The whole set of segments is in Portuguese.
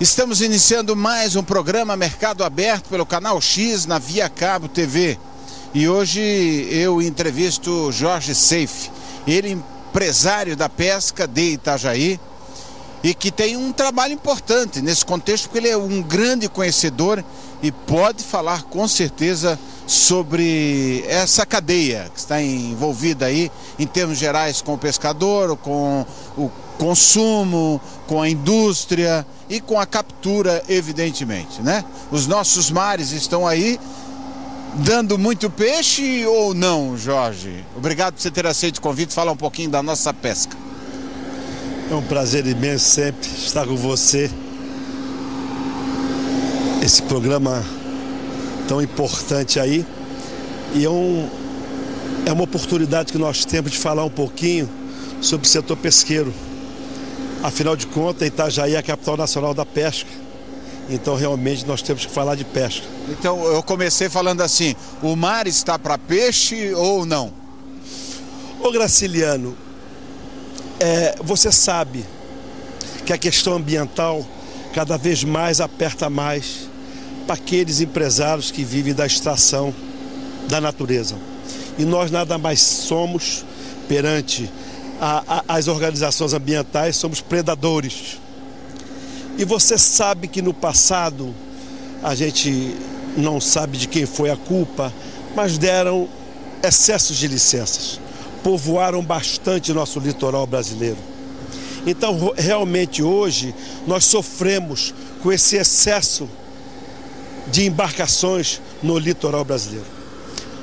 Estamos iniciando mais um programa Mercado Aberto pelo Canal X na Via Cabo TV. E hoje eu entrevisto Jorge Seife, ele empresário da pesca de Itajaí e que tem um trabalho importante nesse contexto porque ele é um grande conhecedor e pode falar com certeza sobre essa cadeia que está envolvida aí em termos gerais com o pescador, com o consumo, com a indústria e com a captura, evidentemente, né? Os nossos mares estão aí dando muito peixe ou não, Jorge? Obrigado por você ter aceito o convite, falar um pouquinho da nossa pesca. É um prazer imenso sempre estar com você. Esse programa tão importante aí. E é uma oportunidade que nós temos de falar um pouquinho sobre o setor pesqueiro. Afinal de contas, Itajaí é a capital nacional da pesca. Então, realmente, nós temos que falar de pesca. Então, eu comecei falando assim, o mar está para peixe ou não? Ô Graciliano, você sabe que a questão ambiental cada vez mais aperta mais para aqueles empresários que vivem da extração da natureza. E nós nada mais somos perante as organizações ambientais, somos predadores. E você sabe que no passado, a gente não sabe de quem foi a culpa, mas deram excessos de licenças, povoaram bastante nosso litoral brasileiro. Então, realmente hoje, nós sofremos com esse excesso de embarcações no litoral brasileiro.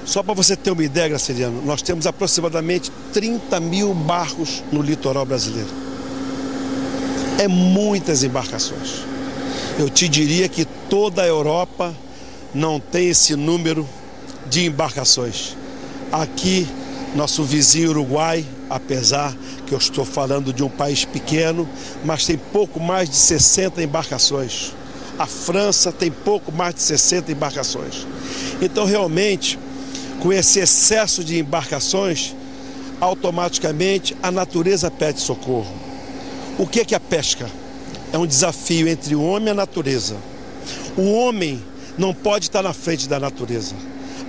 Só para você ter uma ideia, Graciliano, nós temos aproximadamente 30 mil barcos no litoral brasileiro. É muitas embarcações. Eu te diria que toda a Europa não tem esse número de embarcações. Aqui, nosso vizinho Uruguai, apesar que eu estou falando de um país pequeno, mas tem pouco mais de 60 embarcações. A França tem pouco mais de 60 embarcações. Então, realmente, com esse excesso de embarcações, automaticamente a natureza pede socorro. O que é a pesca? É um desafio entre o homem e a natureza. O homem não pode estar na frente da natureza.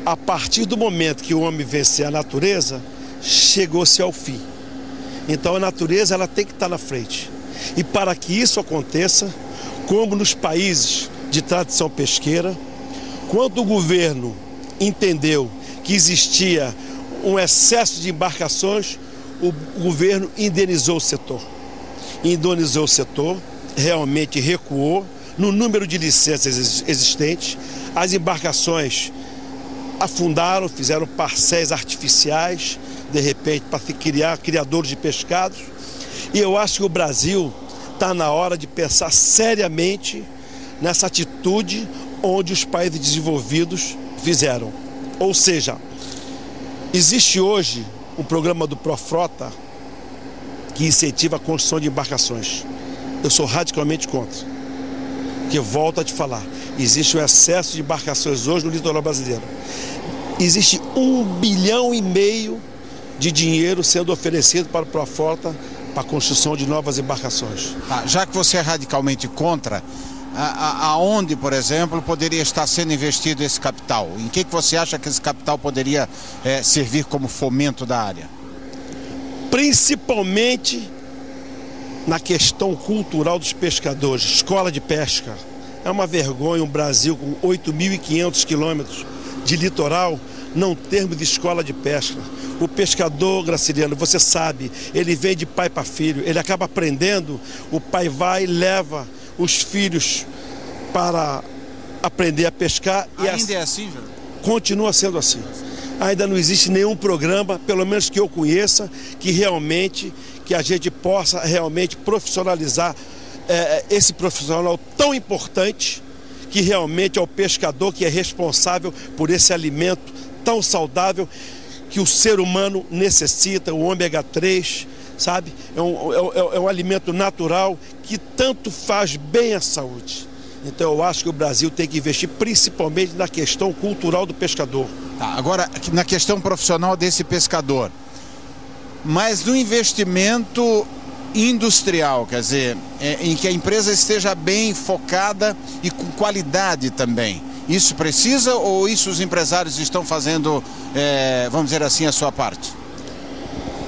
A partir do momento que o homem vencer a natureza, chegou-se ao fim. Então a natureza ela tem que estar na frente. E para que isso aconteça, como nos países de tradição pesqueira, quando o governo entendeu que existia um excesso de embarcações, o governo indenizou o setor. Indenizou o setor, realmente recuou no número de licenças existentes, as embarcações afundaram, fizeram parcéis artificiais, de repente, para criar criadores de pescados. E eu acho que o Brasil está na hora de pensar seriamente nessa atitude onde os países desenvolvidos fizeram. Ou seja, existe hoje um programa do Profrota que incentiva a construção de embarcações. Eu sou radicalmente contra. Porque volto a te falar, existe um excesso de embarcações hoje no litoral brasileiro. Existe 1,5 bilhão de dinheiro sendo oferecido para o Profrota para a construção de novas embarcações. Já que você é radicalmente contra, aonde, por exemplo, poderia estar sendo investido esse capital? Em que você acha que esse capital poderia servir como fomento da área? Principalmente na questão cultural dos pescadores, escola de pesca. É uma vergonha um Brasil com 8.500 quilômetros de litoral não termos de escola de pesca. O pescador, Graciliano, você sabe, ele vem de pai para filho, ele acaba aprendendo, o pai vai e leva os filhos para aprender a pescar. Ainda é assim, Jorge? Continua sendo assim. Ainda não existe nenhum programa, pelo menos que eu conheça, que a gente possa realmente profissionalizar esse profissional tão importante, que realmente é o pescador que é responsável por esse alimento tão saudável que o ser humano necessita, o ômega 3, sabe? É um alimento natural que tanto faz bem à saúde. Então eu acho que o Brasil tem que investir principalmente na questão cultural do pescador. Tá, agora, na questão profissional desse pescador, mas no investimento industrial, quer dizer, em que a empresa esteja bem focada e com qualidade também. Isso precisa ou isso os empresários estão fazendo, vamos dizer assim, a sua parte?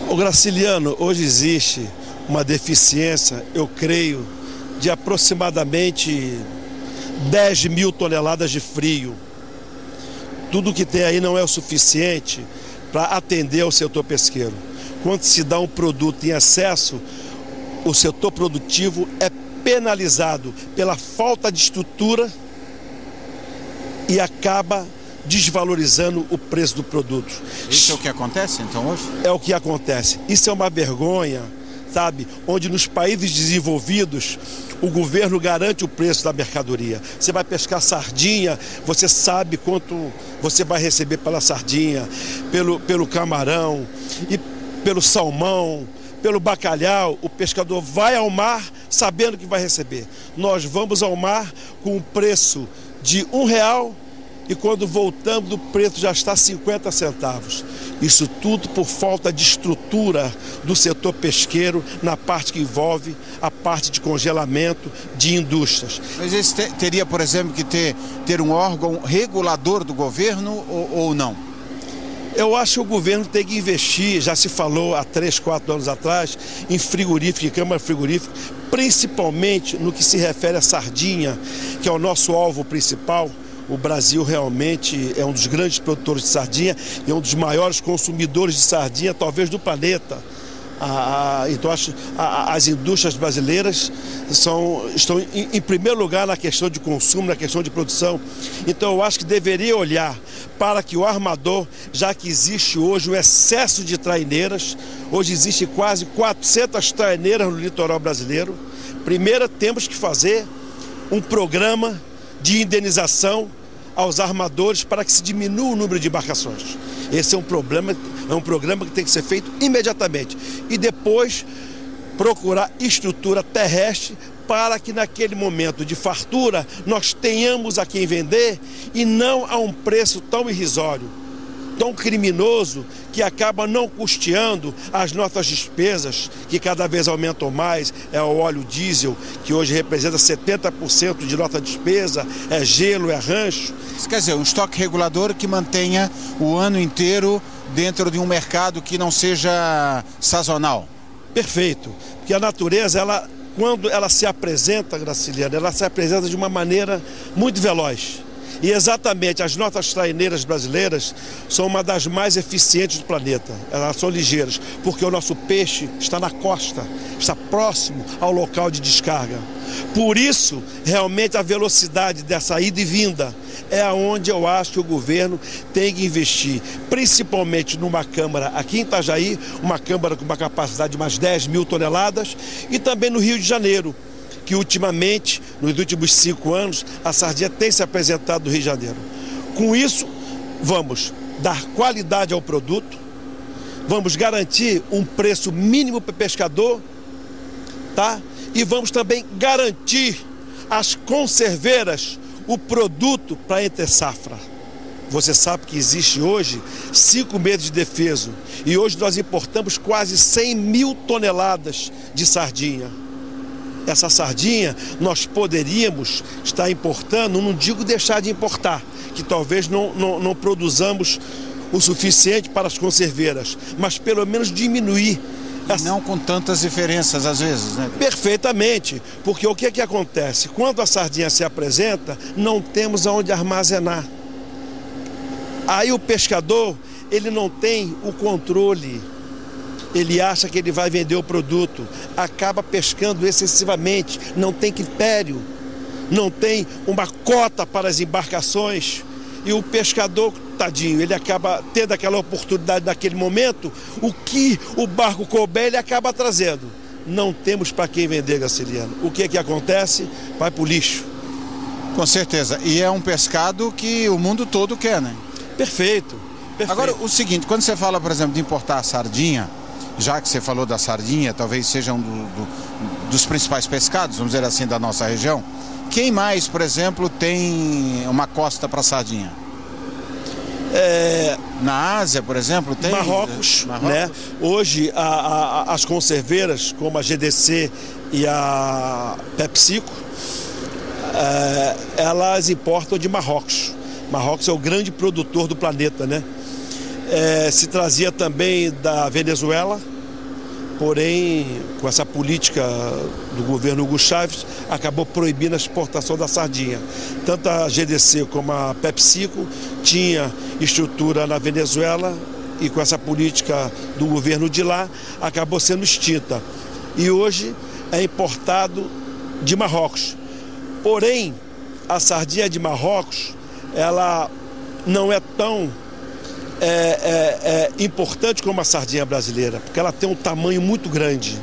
Ô Graciliano, hoje existe uma deficiência, eu creio, de aproximadamente 10 mil toneladas de frio. Tudo que tem aí não é o suficiente para atender ao setor pesqueiro. Quando se dá um produto em excesso, o setor produtivo é penalizado pela falta de estrutura e acaba desvalorizando o preço do produto. Isso é o que acontece então hoje? É o que acontece. Isso é uma vergonha, sabe? Onde nos países desenvolvidos o governo garante o preço da mercadoria. Você vai pescar sardinha, você sabe quanto você vai receber pela sardinha, pelo camarão e pelo salmão, pelo bacalhau. O pescador vai ao mar sabendo que vai receber. Nós vamos ao mar com o preço de R$1 e quando voltamos o preço já está 50 centavos. Isso tudo por falta de estrutura do setor pesqueiro na parte que envolve a parte de congelamento de indústrias. Mas esse teria, por exemplo, que ter um órgão regulador do governo ou não? Eu acho que o governo tem que investir, já se falou há 3, 4 anos atrás, em frigorífico, em câmara frigorífica, principalmente no que se refere à sardinha, que é o nosso alvo principal. O Brasil realmente é um dos grandes produtores de sardinha e é um dos maiores consumidores de sardinha, talvez, do planeta. Então, as indústrias brasileiras estão em primeiro lugar na questão de consumo, na questão de produção. Então, eu acho que deveria olhar para que o armador, já que existe hoje um excesso de traineiras, hoje existe quase 400 traineiras no litoral brasileiro. Primeiro, temos que fazer um programa de indenização aos armadores para que se diminua o número de embarcações. Esse é um programa que tem que ser feito imediatamente. E depois procurar estrutura terrestre para que naquele momento de fartura nós tenhamos a quem vender e não a um preço tão irrisório, tão criminoso, que acaba não custeando as nossas despesas, que cada vez aumentam mais. É o óleo diesel, que hoje representa 70% de nossa despesa, é gelo, é rancho. Isso quer dizer, um estoque regulador que mantenha o ano inteiro dentro de um mercado que não seja sazonal. Perfeito, porque a natureza, quando ela se apresenta, Graciliano, ela se apresenta de uma maneira muito veloz. E exatamente as nossas traineiras brasileiras são uma das mais eficientes do planeta. Elas são ligeiras, porque o nosso peixe está na costa, está próximo ao local de descarga. Por isso, realmente, a velocidade dessa ida e vinda é onde eu acho que o governo tem que investir, principalmente numa câmara aqui em Itajaí, uma câmara com uma capacidade de umas 10 mil toneladas, e também no Rio de Janeiro, que ultimamente, nos últimos 5 anos, a sardinha tem se apresentado no Rio de Janeiro. Com isso, vamos dar qualidade ao produto, vamos garantir um preço mínimo para o pescador, tá? E vamos também garantir às conserveiras o produto para entre safra. Você sabe que existe hoje 5 meses de defeso e hoje nós importamos quase 100 mil toneladas de sardinha. Essa sardinha nós poderíamos estar importando, não digo deixar de importar, que talvez não produzamos o suficiente para as conserveiras, mas pelo menos diminuir. Não com tantas diferenças às vezes, né? Perfeitamente, porque o que acontece? Quando a sardinha se apresenta, não temos aonde armazenar. Aí o pescador, ele não tem o controle. Ele acha que ele vai vender o produto, acaba pescando excessivamente, não tem critério, não tem uma cota para as embarcações, e o pescador, tadinho, ele acaba tendo aquela oportunidade naquele momento, o que o barco couber, ele acaba trazendo. Não temos para quem vender, Graciliano. O que acontece? Vai para o lixo. Com certeza, e é um pescado que o mundo todo quer, né? Perfeito. Agora, o seguinte, quando você fala, por exemplo, de importar a sardinha, já que você falou da sardinha, talvez seja dos principais pescados, vamos dizer assim, da nossa região. Quem mais, por exemplo, tem uma costa para sardinha? Na Ásia, por exemplo, tem? Marrocos, né? Hoje as conserveiras, como a GDC e a PepsiCo, elas importam de Marrocos. Marrocos é o grande produtor do planeta, né? Se trazia também da Venezuela, porém, com essa política do governo Hugo Chávez, acabou proibindo a exportação da sardinha. Tanto a GDC como a PepsiCo tinha estrutura na Venezuela e com essa política do governo de lá, acabou sendo extinta. E hoje é importado de Marrocos. Porém, a sardinha de Marrocos, ela não é tão importante como a sardinha brasileira, porque ela tem um tamanho muito grande.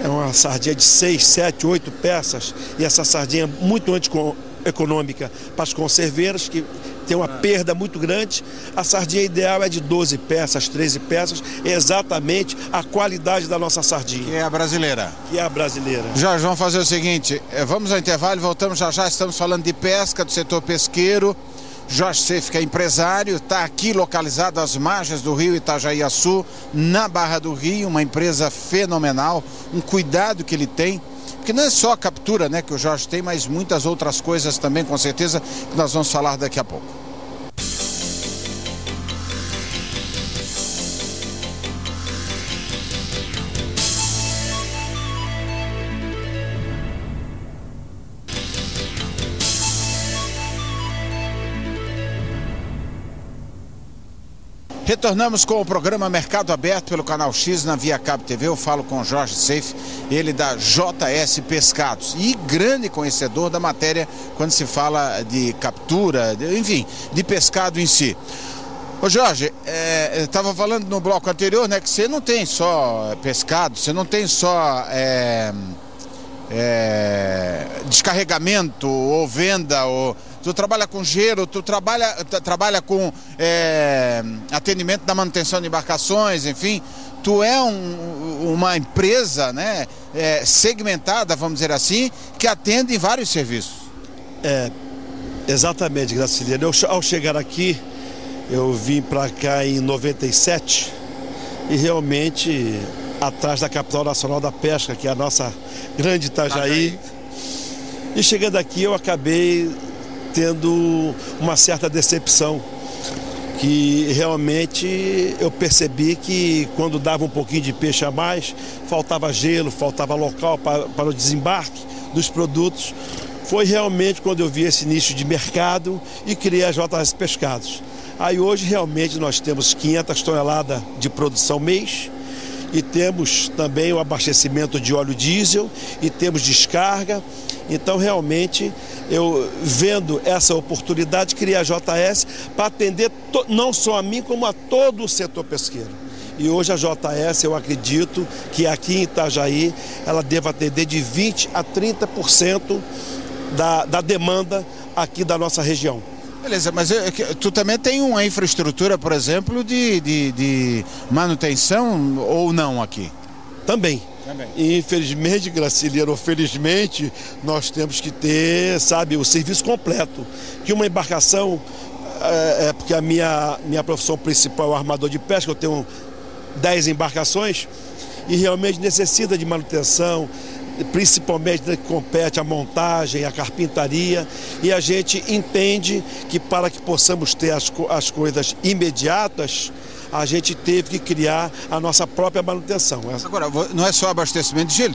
É uma sardinha de 6, 7, 8 peças, e essa sardinha é muito antieconômica para as conserveiras, que tem uma perda muito grande. A sardinha ideal é de 12 peças, 13 peças, é exatamente a qualidade da nossa sardinha. Que é a brasileira. Que é a brasileira. Jorge, vamos fazer o seguinte, vamos ao intervalo, voltamos já, estamos falando de pesca, do setor pesqueiro. Jorge Seif, que é empresário, está aqui localizado às margens do rio Itajaiaçu, na Barra do Rio, uma empresa fenomenal, um cuidado que ele tem, porque não é só a captura, né, que o Jorge tem, mas muitas outras coisas também, com certeza, que nós vamos falar daqui a pouco. Retornamos com o programa Mercado Aberto pelo Canal X na Via Cabo TV. Eu falo com o Jorge Seif, ele da JS Pescados, e grande conhecedor da matéria quando se fala de captura, enfim, de pescado em si. Ô Jorge, eu estava falando no bloco anterior, né, que você não tem só pescado, você não tem só descarregamento ou venda, ou tu trabalha com gelo, tu trabalha com atendimento da manutenção de embarcações, enfim, tu é uma empresa, né, segmentada, vamos dizer assim, que atende em vários serviços. Exatamente, Graciliano. Ao chegar aqui, eu vim para cá em 97 e realmente atrás da Capital Nacional da Pesca, que é a nossa grande Itajaí. E chegando aqui eu acabei tendo uma certa decepção, que realmente eu percebi que quando dava um pouquinho de peixe a mais, faltava gelo, faltava local para o desembarque dos produtos. Foi realmente quando eu vi esse nicho de mercado e criei a JS Pescados. Aí hoje realmente nós temos 500 toneladas de produção mês, e temos também o abastecimento de óleo diesel, e temos descarga. Então realmente eu, vendo essa oportunidade, criei a JS para atender não só a mim, como a todo o setor pesqueiro. E hoje a JS, eu acredito que aqui em Itajaí ela deva atender de 20% a 30% da demanda aqui da nossa região. Beleza, mas tu também tem uma infraestrutura, por exemplo, de manutenção ou não aqui? Também. Infelizmente, Graciliano, ou felizmente, nós temos que ter, sabe, o serviço completo. Que uma embarcação, porque a minha profissão principal é o armador de pesca, eu tenho 10 embarcações e realmente necessita de manutenção, principalmente que compete a montagem, a carpintaria, e a gente entende que para que possamos ter as coisas imediatas, a gente teve que criar a nossa própria manutenção. Agora, não é só abastecimento de gelo,